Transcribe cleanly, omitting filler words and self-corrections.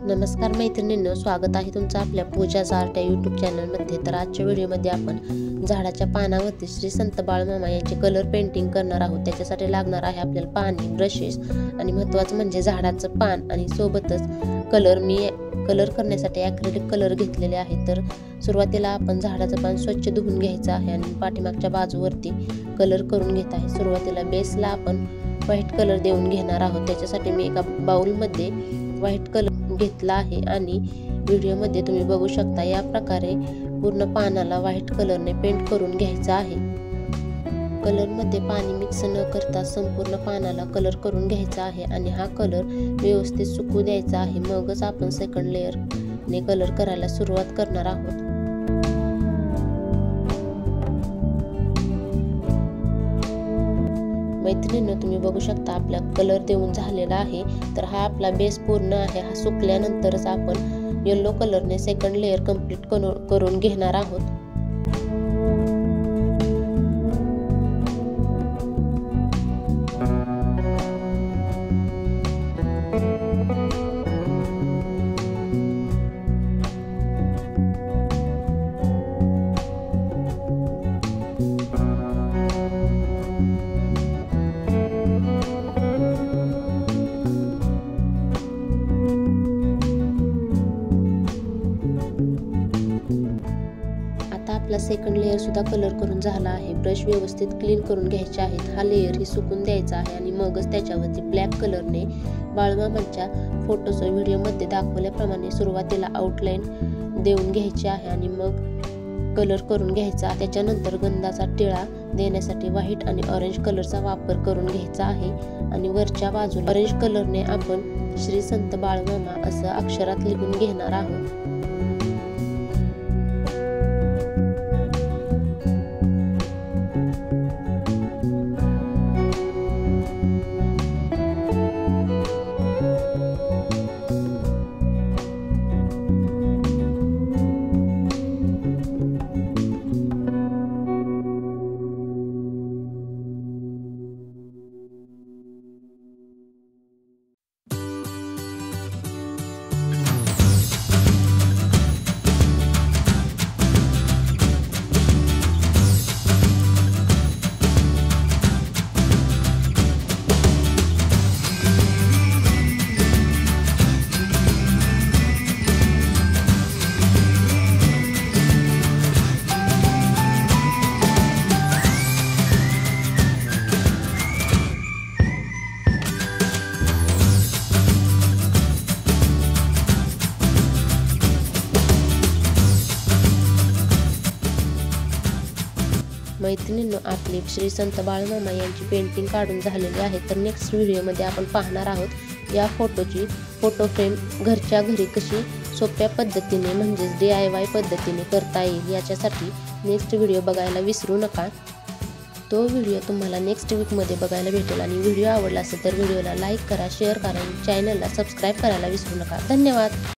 नमस्कार मैत्रिणींनो, स्वागत आहे तुमचं आपल्या पूजाज आर्ट या यूट्यूब चॅनलमध्ये। तर आजच्या व्हिडिओमध्ये आपण झाडाच्या पानावरती श्री संत बाळमामा यांचे कलर पेंटिंग करणार आहोत। त्याच्यासाठी लागणार आहे आपल्याला पाणी, ब्रशेस आणि महत्त्वाचं म्हणजे झाडाचं पान आणि सोबतच कलर। मी कलर करण्यासाठी ॲक्रिलिक कलर घेतलेले आहे। तर सुरुवातीला आपण झाडाचं पान स्वच्छ धुवून घ्यायचं आहे आणि पाठीमागच्या बाजूवरती कलर करून घेत आहे। सुरुवातीला बेसला आपण व्हाईट कलर देऊन घेणार आहोत। त्याच्यासाठी मी एका बाउलमध्ये व्हाईट कलर घेतला आहे आणि व्हिडिओमध्ये तुम्ही बघू शकता या प्रकारे पूर्ण पानाला व्हाईट कलरने पेंट करून घ्यायचा आहे। कलरमध्ये पाणी मिक्स न करता संपूर्ण पानाला कलर करून घ्यायचा आहे आणि हा कलर व्यवस्थित सुकू द्यायचा आहे। मगच आपण सेकंड लेअरने कलर करायला सुरुवात करणार आहोत। मैत्रिणींनो, तुम्ही बघू शकता आपला कलर देऊन झालेला आहे। तर हा आपला बेस पूर्ण आहे। हा सुकल्यानंतरच आपण येलो कलरने सेकंड लेअर कंप्लीट करून घेणार आहोत। आपला सेकंड लेअर सुद्धा कलर करून झाला आहे। ब्रश व्यवस्थित क्लीन करून घ्यायचे आहेत। हा लेअर ही सुकून द्यायचा आहे आणि मगच त्याच्यावरती ब्लॅक कलरने बाळमामांच्या फोटोचं व्हिडिओमध्ये दाखवल्याप्रमाणे सुरुवातीला आउटलाईन देऊन घ्यायची आहे आणि मग कलर करून घ्यायचा। त्याच्यानंतर गंधाचा टिळा देण्यासाठी व्हाईट आणि ऑरेंज कलरचा वापर करून घ्यायचा आहे आणि वरच्या बाजूला ऑरेंज कलरने आपण श्री संत बाळमामा असं अक्षरात लिहून घेणार आहोत। मैत्रिणींनो, आपली श्री संत बाळमामा यांची पेंटिंग काढून झालेली आहे। तर नेक्स्ट व्हिडिओमध्ये आपण पाहणार आहोत या फोटोची फोटो फ्रेम घरच्या घरी कशी सोप्या पद्धतीने म्हणजेच DIY पद्धतीने करता येईल। याच्यासाठी नेक्स्ट व्हिडिओ बघायला विसरू नका। तो व्हिडिओ तुम्हाला नेक्स्ट वीकमध्ये बघायला भेटेल आणि व्हिडिओ आवडला असेल तर व्हिडिओला लाईक करा, शेअर करा आणि चॅनलला सबस्क्राईब करायला विसरू नका। धन्यवाद।